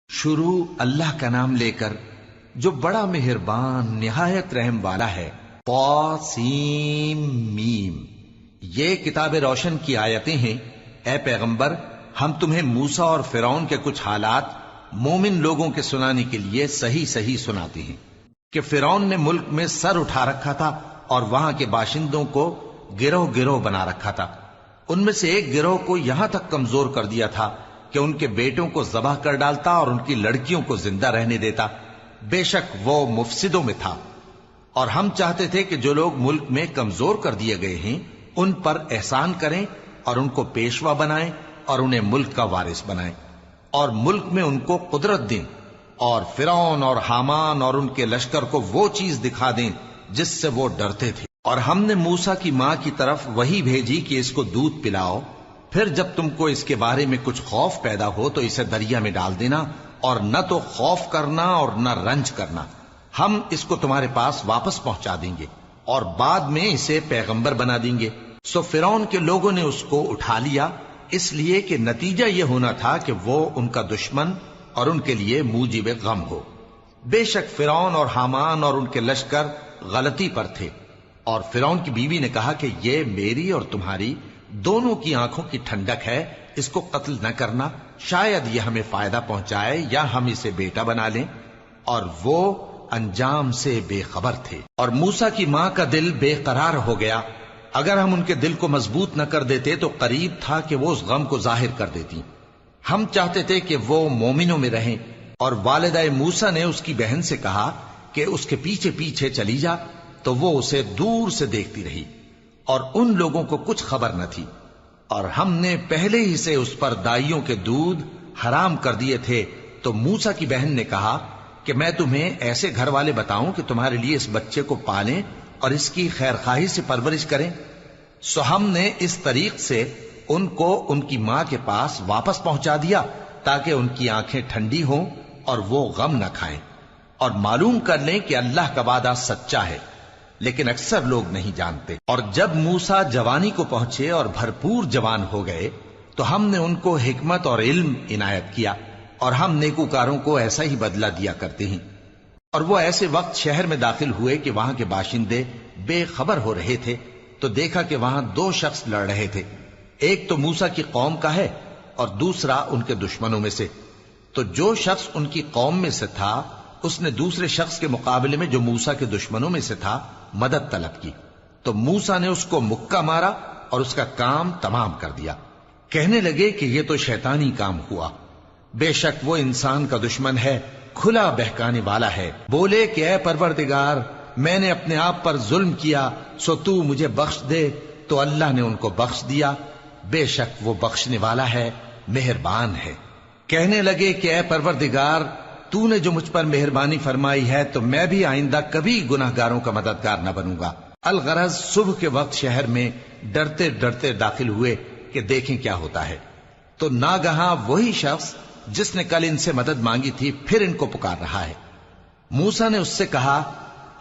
شروع اللہ کا نام لے کر جو بڑا مہربان نہایت رحم والا ہے۔ طاسیم میم، یہ کتاب روشن کی آیتیں ہیں۔ اے پیغمبر، ہم تمہیں موسیٰ اور فرعون کے کچھ حالات مومن لوگوں کے سنانے کے لیے صحیح صحیح سناتے ہیں کہ فرعون نے ملک میں سر اٹھا رکھا تھا اور وہاں کے باشندوں کو گروہ گروہ بنا رکھا تھا۔ ان میں سے ایک گروہ کو یہاں تک کمزور کر دیا تھا کہ ان کے بیٹوں کو ذبح کر ڈالتا اور ان کی لڑکیوں کو زندہ رہنے دیتا۔ بے شک وہ مفسدوں میں تھا، اور ہم چاہتے تھے کہ جو لوگ ملک میں کمزور کر دیے گئے ہیں ان پر احسان کریں اور ان کو پیشوا بنائیں اور انہیں ملک کا وارث بنائیں، اور ملک میں ان کو قدرت دیں، اور فرعون اور حامان اور ان کے لشکر کو وہ چیز دکھا دیں جس سے وہ ڈرتے تھے۔ اور ہم نے موسیٰ کی ماں کی طرف وحی بھیجی کہ اس کو دودھ پلاؤ، پھر جب تم کو اس کے بارے میں کچھ خوف پیدا ہو تو اسے دریا میں ڈال دینا، اور نہ تو خوف کرنا اور نہ رنج کرنا، ہم اس کو تمہارے پاس واپس پہنچا دیں گے اور بعد میں اسے پیغمبر بنا دیں گے۔ سو فرعون کے لوگوں نے اس کو اٹھا لیا، اس لیے کہ نتیجہ یہ ہونا تھا کہ وہ ان کا دشمن اور ان کے لیے موجب غم ہو۔ بے شک فرعون اور حامان اور ان کے لشکر غلطی پر تھے، اور فرعون کی بیوی نے کہا کہ یہ میری اور تمہاری دونوں کی آنکھوں کی ٹھنڈک ہے، اس کو قتل نہ کرنا، شاید یہ ہمیں فائدہ پہنچائے یا ہم اسے بیٹا بنا لیں، اور وہ انجام سے بے خبر تھے۔ اور موسیٰ کی ماں کا دل بے قرار ہو گیا، اگر ہم ان کے دل کو مضبوط نہ کر دیتے تو قریب تھا کہ وہ اس غم کو ظاہر کر دیتی۔ ہم چاہتے تھے کہ وہ مومنوں میں رہیں، اور والدہ موسیٰ نے اس کی بہن سے کہا کہ اس کے پیچھے پیچھے چلی جا، تو وہ اسے دور سے دیکھتی رہی، اور ان لوگوں کو کچھ خبر نہ تھی۔ اور ہم نے پہلے ہی سے اس پر دائیوں کے دودھ حرام کر دیے تھے۔ تو موسیٰ کی بہن نے کہا کہ میں تمہیں ایسے گھر والے بتاؤں کہ تمہارے لیے اس بچے کو پالیں اور اس کی خیر خواہی سے پرورش کریں۔ سو ہم نے اس طریق سے ان کو ان کی ماں کے پاس واپس پہنچا دیا تاکہ ان کی آنکھیں ٹھنڈی ہوں اور وہ غم نہ کھائیں، اور معلوم کر لیں کہ اللہ کا وعدہ سچا ہے، لیکن اکثر لوگ نہیں جانتے۔ اور جب موسیٰ جوانی کو پہنچے اور بھرپور جوان ہو گئے تو ہم نے ان کو حکمت اور علم عنایت کیا، اور ہم نیکوکاروں کو ایسا ہی بدلہ دیا کرتے ہیں۔ اور وہ ایسے وقت شہر میں داخل ہوئے کہ وہاں کے باشندے بے خبر ہو رہے تھے، تو دیکھا کہ وہاں دو شخص لڑ رہے تھے، ایک تو موسیٰ کی قوم کا ہے اور دوسرا ان کے دشمنوں میں سے۔ تو جو شخص ان کی قوم میں سے تھا اس نے دوسرے شخص کے مقابلے میں جو موسیٰ کے دشمنوں میں سے تھا مدد طلب کی، تو موسیٰ نے اس کو مکہ مارا اور اس کا کام تمام کر دیا۔ کہنے لگے کہ یہ تو شیطانی کام ہوا، بے شک وہ انسان کا دشمن ہے، کھلا بہکانے والا ہے۔ بولے کہ اے پروردگار، میں نے اپنے آپ پر ظلم کیا، سو تو مجھے بخش دے، تو اللہ نے ان کو بخش دیا، بے شک وہ بخشنے والا ہے، مہربان ہے۔ کہنے لگے کہ اے پروردگار، تو نے جو مجھ پر مہربانی فرمائی ہے تو میں بھی آئندہ کبھی گناہ گاروں کا مددگار نہ بنوں گا۔ الغرض صبح کے وقت شہر میں ڈرتے ڈرتے داخل ہوئے کہ دیکھیں کیا ہوتا ہے، تو ناگہاں وہی شخص جس نے کل ان سے مدد مانگی تھی پھر ان کو پکار رہا ہے۔ موسیٰ نے اس سے کہا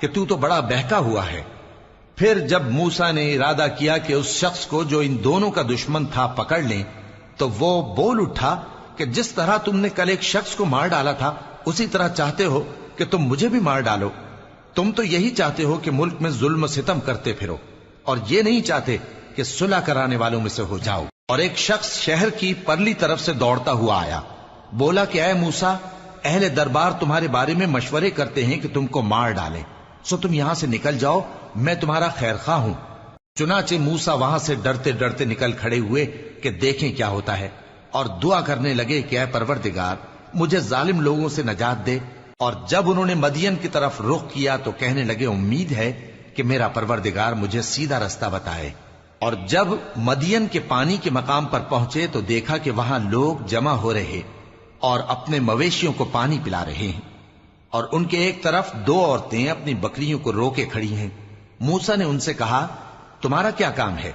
کہ تو بڑا بہکا ہوا ہے۔ پھر جب موسیٰ نے ارادہ کیا کہ اس شخص کو جو ان دونوں کا دشمن تھا پکڑ لیں، تو وہ بول اٹھا کہ جس طرح تم نے کل ایک شخص کو مار ڈالا تھا اسی طرح چاہتے ہو کہ تم مجھے بھی مار ڈالو۔ تم تو یہی چاہتے ہو کہ ملک میں ظلم و ستم کرتے پھرو، اور یہ نہیں چاہتے کہ صلح کرانے والوں میں سے ہو جاؤ۔ اور ایک شخص شہر کی پرلی طرف سے دوڑتا ہوا آیا، بولا کہ اے موسیٰ، اہل دربار تمہارے بارے میں مشورے کرتے ہیں کہ تم کو مار ڈالیں، سو تم یہاں سے نکل جاؤ، میں تمہارا خیر خواہ ہوں۔ چنانچہ موسیٰ وہاں سے ڈرتے ڈرتے نکل کھڑے ہوئے کہ دیکھیں کیا ہوتا ہے، اور دعا کرنے لگے کہ اے پروردگار، مجھے ظالم لوگوں سے نجات دے۔ اور جب انہوں نے مدین کی طرف رخ کیا تو کہنے لگے امید ہے کہ میرا پروردگار مجھے سیدھا رستہ بتائے۔ اور جب مدین کے پانی کے مقام پر پہنچے تو دیکھا کہ وہاں لوگ جمع ہو رہے اور اپنے مویشیوں کو پانی پلا رہے ہیں، اور ان کے ایک طرف دو عورتیں اپنی بکریوں کو روکے کھڑی ہیں۔ موسیٰ نے ان سے کہا تمہارا کیا کام ہے؟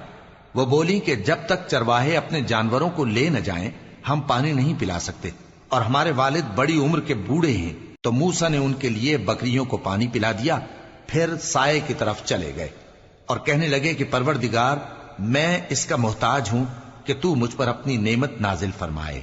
وہ بولی کہ جب تک چرواہے اپنے جانوروں کو لے نہ جائیں ہم پانی نہیں پلا سکتے، اور ہمارے والد بڑی عمر کے بوڑھے ہیں۔ تو موسیٰ نے ان کے لیے بکریوں کو پانی پلا دیا، پھر سائے کی طرف چلے گئے اور کہنے لگے کہ پروردگار، میں اس کا محتاج ہوں کہ تو مجھ پر اپنی نعمت نازل فرمائے۔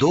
2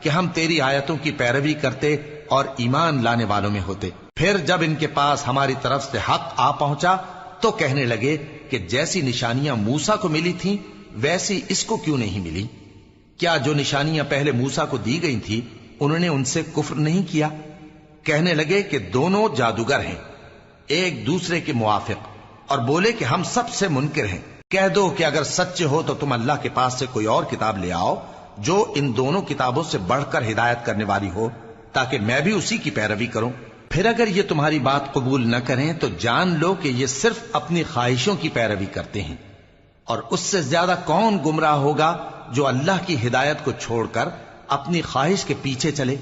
کہ ہم تیری آیتوں کی پیروی کرتے اور ایمان لانے والوں میں ہوتے۔ پھر جب ان کے پاس ہماری طرف سے حق آ پہنچا تو کہنے لگے کہ جیسی نشانیاں موسیٰ کو ملی تھیں ویسی اس کو کیوں نہیں ملی؟ کیا جو نشانیاں پہلے موسیٰ کو دی گئی تھی انہوں نے ان سے کفر نہیں کیا؟ کہنے لگے کہ دونوں جادوگر ہیں ایک دوسرے کے موافق، اور بولے کہ ہم سب سے منکر ہیں۔ کہہ دو کہ اگر سچے ہو تو تم اللہ کے پاس سے کوئی اور کتاب لے آؤ جو ان دونوں کتابوں سے بڑھ کر ہدایت کرنے والی ہو، تاکہ میں بھی اسی کی پیروی کروں۔ پھر اگر یہ تمہاری بات قبول نہ کریں تو جان لو کہ یہ صرف اپنی خواہشوں کی پیروی کرتے ہیں، اور اس سے زیادہ کون گمراہ ہوگا جو اللہ کی ہدایت کو چھوڑ کر اپنی خواہش کے پیچھے چلے۔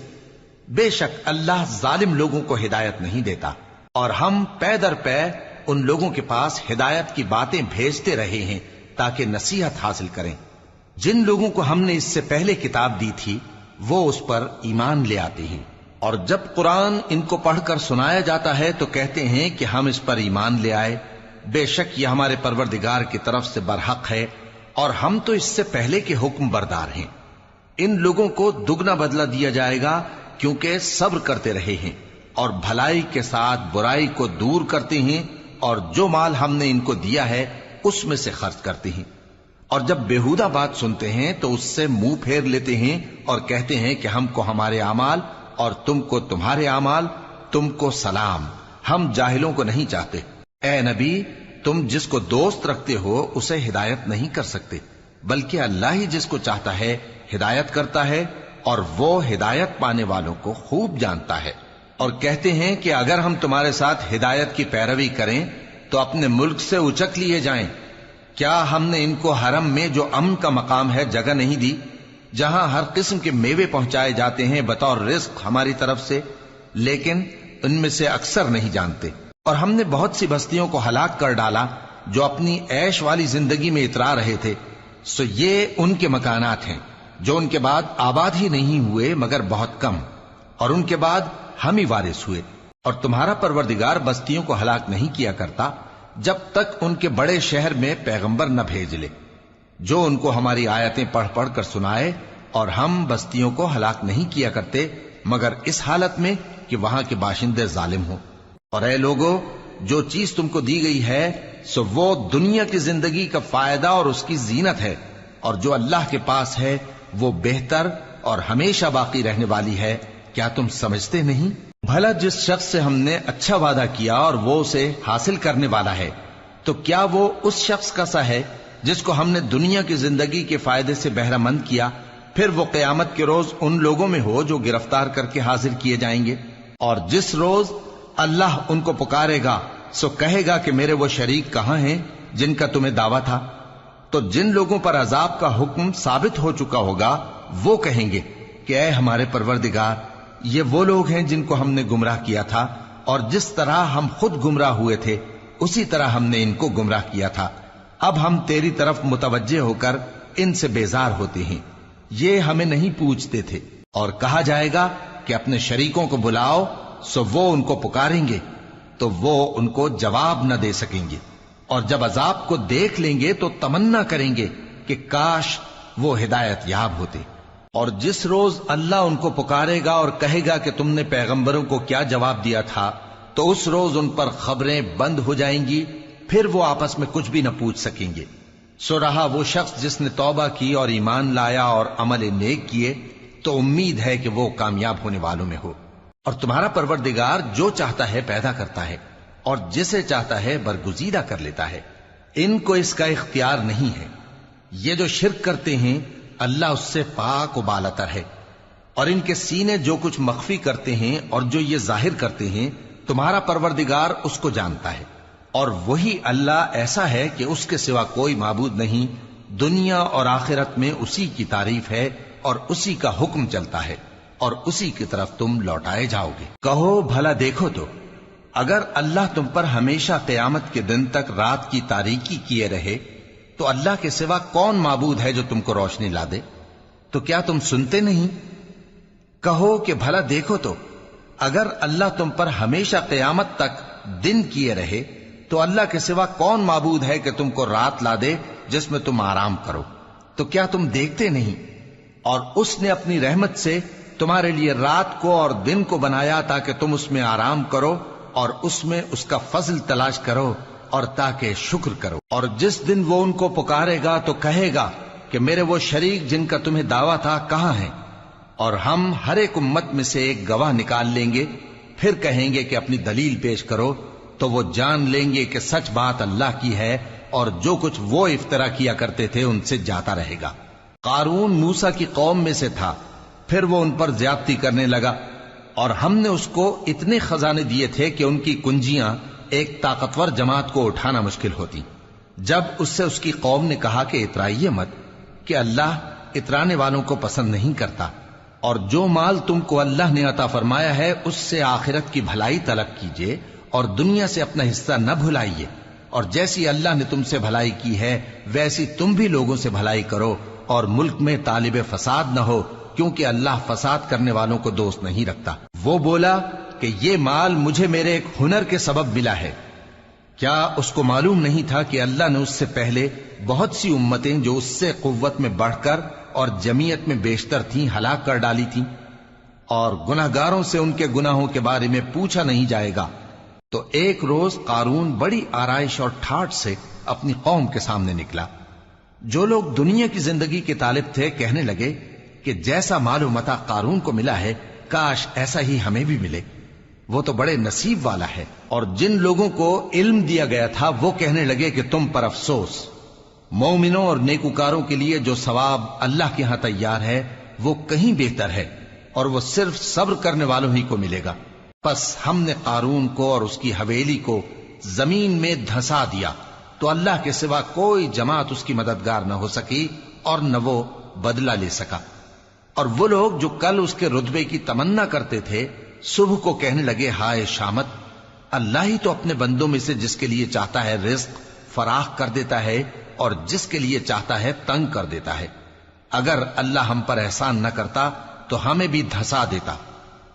بے شک اللہ ظالم لوگوں کو ہدایت نہیں دیتا، اور ہم پے در پے ان لوگوں کے پاس ہدایت کی باتیں بھیجتے رہے ہیں تاکہ نصیحت حاصل کریں۔ جن لوگوں کو ہم نے اس سے پہلے کتاب دی تھی وہ اس پر ایمان لے آتے ہیں، اور جب قرآن ان کو پڑھ کر سنایا جاتا ہے تو کہتے ہیں کہ ہم اس پر ایمان لے آئے۔ بے شک یہ ہمارے پروردگار کی طرف سے برحق ہے، اور ہم تو اس سے پہلے کے حکم بردار ہیں۔ ان لوگوں کو دگنا بدلہ دیا جائے گا کیونکہ صبر کرتے رہے ہیں اور بھلائی کے ساتھ برائی کو دور کرتے ہیں، اور جو مال ہم نے ان کو دیا ہے اس میں سے خرچ کرتے ہیں، اور جب بیہودہ بات سنتے ہیں تو اس سے منہ پھیر لیتے ہیں اور کہتے ہیں کہ ہم کو ہمارے اعمال اور تم کو تمہارے اعمال، تم کو سلام، ہم جاہلوں کو نہیں چاہتے۔ اے نبی، تم جس کو دوست رکھتے ہو اسے ہدایت نہیں کر سکتے، بلکہ اللہ ہی جس کو چاہتا ہے ہدایت کرتا ہے، اور وہ ہدایت پانے والوں کو خوب جانتا ہے۔ اور کہتے ہیں کہ اگر ہم تمہارے ساتھ ہدایت کی پیروی کریں تو اپنے ملک سے اچک لیے جائیں۔ کیا ہم نے ان کو حرم میں جو امن کا مقام ہے جگہ نہیں دی، جہاں ہر قسم کے میوے پہنچائے جاتے ہیں بطور رزق ہماری طرف سے؟ لیکن ان میں سے اکثر نہیں جانتے۔ اور ہم نے بہت سی بستیوں کو ہلاک کر ڈالا جو اپنی عیش والی زندگی میں اترا رہے تھے، سو یہ ان کے مکانات ہیں جو ان کے بعد آباد ہی نہیں ہوئے مگر بہت کم، اور ان کے بعد ہم ہی وارث ہوئے۔ اور تمہارا پروردگار بستیوں کو ہلاک نہیں کیا کرتا جب تک ان کے بڑے شہر میں پیغمبر نہ بھیج لے جو ان کو ہماری آیتیں پڑھ پڑھ کر سنائے، اور ہم بستیوں کو ہلاک نہیں کیا کرتے مگر اس حالت میں کہ وہاں کے باشندے ظالم ہوں۔ اور اے لوگو، جو چیز تم کو دی گئی ہے سو وہ دنیا کی زندگی کا فائدہ اور اس کی زینت ہے، اور جو اللہ کے پاس ہے وہ بہتر اور ہمیشہ باقی رہنے والی ہے۔ کیا تم سمجھتے نہیں؟ بھلا جس شخص سے ہم نے اچھا وعدہ کیا اور وہ اسے حاصل کرنے والا ہے، تو کیا وہ اس شخص کا سا ہے جس کو ہم نے دنیا کی زندگی کے فائدے سے بہرہ مند کیا، پھر وہ قیامت کے روز ان لوگوں میں ہو جو گرفتار کر کے حاضر کیے جائیں گے؟ اور جس روز اللہ ان کو پکارے گا سو کہے گا کہ میرے وہ شریک کہاں ہیں جن کا تمہیں دعویٰ تھا؟ تو جن لوگوں پر عذاب کا حکم ثابت ہو چکا ہوگا وہ کہیں گے کہ اے ہمارے پروردگار، یہ وہ لوگ ہیں جن کو ہم نے گمراہ کیا تھا، اور جس طرح ہم خود گمراہ ہوئے تھے اسی طرح ہم نے ان کو گمراہ کیا تھا۔ اب ہم تیری طرف متوجہ ہو کر ان سے بیزار ہوتے ہیں، یہ ہمیں نہیں پوچھتے تھے۔ اور کہا جائے گا کہ اپنے شریکوں کو بلاؤ، سو وہ ان کو پکاریں گے تو وہ ان کو جواب نہ دے سکیں گے، اور جب عذاب کو دیکھ لیں گے تو تمنا کریں گے کہ کاش وہ ہدایت یاب ہوتے۔ اور جس روز اللہ ان کو پکارے گا اور کہے گا کہ تم نے پیغمبروں کو کیا جواب دیا تھا، تو اس روز ان پر خبریں بند ہو جائیں گی، پھر وہ آپس میں کچھ بھی نہ پوچھ سکیں گے۔ سو رہا وہ شخص جس نے توبہ کی اور ایمان لایا اور عمل نیک کیے تو امید ہے کہ وہ کامیاب ہونے والوں میں ہو۔ اور تمہارا پروردگار جو چاہتا ہے پیدا کرتا ہے، اور جسے چاہتا ہے برگزیدہ کر لیتا ہے، ان کو اس کا اختیار نہیں ہے۔ یہ جو شرک کرتے ہیں اللہ اس سے پاک و بالاتر ہے، اور ان کے سینے جو کچھ مخفی کرتے ہیں اور جو یہ ظاہر کرتے ہیں تمہارا پروردگار اس کو جانتا ہے۔ اور وہی اللہ ایسا ہے کہ اس کے سوا کوئی معبود نہیں، دنیا اور آخرت میں اسی کی تعریف ہے اور اسی کا حکم چلتا ہے، اور اسی کی طرف تم لوٹائے جاؤ گے۔ کہو بھلا دیکھو تو اگر اللہ تم پر ہمیشہ قیامت کے دن تک رات کی تاریکی کیے رہے تو اللہ کے سوا کون معبود ہے جو تم کو روشنی لا دے؟ تو کیا تم سنتے نہیں؟ کہو کہ بھلا دیکھو تو اگر اللہ تم پر ہمیشہ قیامت تک دن کیے رہے تو اللہ کے سوا کون معبود ہے کہ تم کو رات لا دے جس میں تم آرام کرو؟ تو کیا تم دیکھتے نہیں؟ اور اس نے اپنی رحمت سے تمہارے لیے رات کو اور دن کو بنایا تاکہ تم اس میں آرام کرو اور اس میں اس کا فضل تلاش کرو اور تاکہ شکر کرو۔ اور جس دن وہ ان کو پکارے گا تو کہے گا کہ میرے وہ شریک جن کا تمہیں دعویٰ تھا کہاں ہیں؟ اور ہم ہر ایک امت میں سے ایک گواہ نکال لیں گے، پھر کہیں گے کہ اپنی دلیل پیش کرو، تو وہ جان لیں گے کہ سچ بات اللہ کی ہے اور جو کچھ وہ افطرا کیا کرتے تھے ان سے جاتا رہے گا۔ قارون موسیٰ کی قوم میں سے تھا، پھر وہ ان پر زیادتی کرنے لگا، اور ہم نے اس کو اتنے خزانے دیے تھے کہ ان کی کنجیاں ایک طاقتور جماعت کو اٹھانا مشکل ہوتی۔ جب اس سے اس کی قوم نے کہا کہ اترائیے مت، کہ اللہ اترانے والوں کو پسند نہیں کرتا، اور جو مال تم کو اللہ نے عطا فرمایا ہے اس سے آخرت کی بھلائی طلب کیجیے اور دنیا سے اپنا حصہ نہ بھلائیے، اور جیسی اللہ نے تم سے بھلائی کی ہے ویسی تم بھی لوگوں سے بھلائی کرو، اور ملک میں طالب فساد نہ ہو، کیونکہ اللہ فساد کرنے والوں کو دوست نہیں رکھتا۔ وہ بولا کہ یہ مال مجھے میرے ایک ہنر کے سبب ملا ہے۔ کیا اس کو معلوم نہیں تھا کہ اللہ نے اس سے پہلے بہت سی امتیں جو اس سے قوت میں بڑھ کر اور جمعیت میں بیشتر تھیں ہلاک کر ڈالی تھیں، اور گناہگاروں سے ان کے گناہوں کے بارے میں پوچھا نہیں جائے گا؟ تو ایک روز قارون بڑی آرائش اور ٹھاٹ سے اپنی قوم کے سامنے نکلا۔ جو لوگ دنیا کی زندگی کے طالب تھے کہنے لگے کہ جیسا مال و متاع قارون کو ملا ہے کاش ایسا ہی ہمیں بھی ملے، وہ تو بڑے نصیب والا ہے۔ اور جن لوگوں کو علم دیا گیا تھا وہ کہنے لگے کہ تم پر افسوس، مومنوں اور نیکوکاروں کے لیے جو ثواب اللہ کے ہاں تیار ہے وہ کہیں بہتر ہے، اور وہ صرف صبر کرنے والوں ہی کو ملے گا۔ پس ہم نے قارون کو اور اس کی حویلی کو زمین میں دھسا دیا، تو اللہ کے سوا کوئی جماعت اس کی مددگار نہ ہو سکی اور نہ وہ بدلہ لے سکا۔ اور وہ لوگ جو کل اس کے رتبے کی تمنا کرتے تھے صبح کو کہنے لگے ہائے شامت، اللہ ہی تو اپنے بندوں میں سے جس کے لیے چاہتا ہے رزق فراخ کر دیتا ہے اور جس کے لیے چاہتا ہے تنگ کر دیتا ہے۔ اگر اللہ ہم پر احسان نہ کرتا تو ہمیں بھی دھسا دیتا۔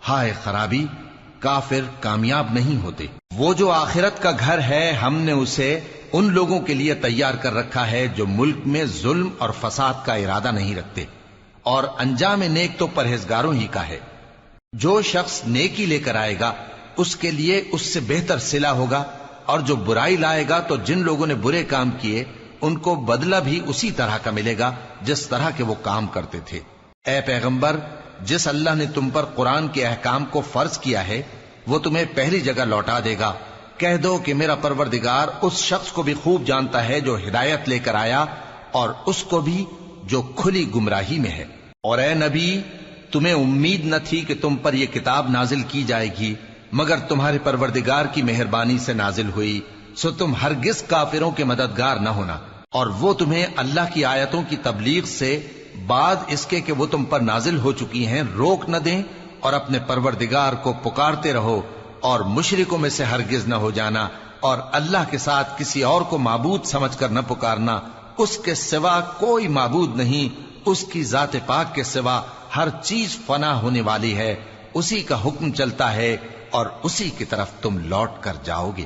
ہائے خرابی، کافر کامیاب نہیں ہوتے۔ وہ جو آخرت کا گھر ہے ہم نے اسے ان لوگوں کے لیے تیار کر رکھا ہے جو ملک میں ظلم اور فساد کا ارادہ نہیں رکھتے، اور انجام نیک تو پرہیزگاروں ہی کا ہے۔ جو شخص نیکی لے کر آئے گا اس کے لیے اس سے بہتر صلہ ہوگا، اور جو برائی لائے گا تو جن لوگوں نے برے کام کیے ان کو بدلہ بھی اسی طرح کا ملے گا جس طرح کے وہ کام کرتے تھے۔ اے پیغمبر، جس اللہ نے تم پر قرآن کے احکام کو فرض کیا ہے وہ تمہیں پہلی جگہ لوٹا دے گا۔ کہہ دو کہ میرا پروردگار اس شخص کو بھی خوب جانتا ہے جو ہدایت لے کر آیا، اور اس کو بھی جو کھلی گمراہی میں ہے۔ اور اے نبی، تمہیں امید نہ تھی کہ تم پر یہ کتاب نازل کی جائے گی مگر تمہارے پروردگار کی مہربانی سے نازل ہوئی، سو تم ہرگز کافروں کے مددگار نہ ہونا، اور وہ تمہیں اللہ کی آیتوں کی تبلیغ سے بعد اس کے کہ وہ تم پر نازل ہو چکی ہیں روک نہ دیں، اور اپنے پروردگار کو پکارتے رہو اور مشرکوں میں سے ہرگز نہ ہو جانا، اور اللہ کے ساتھ کسی اور کو معبود سمجھ کر نہ پکارنا۔ اس کے سوا کوئی معبود نہیں، اس کی ذات پاک کے سوا ہر چیز فنا ہونے والی ہے، اسی کا حکم چلتا ہے اور اسی کی طرف تم لوٹ کر جاؤ گے۔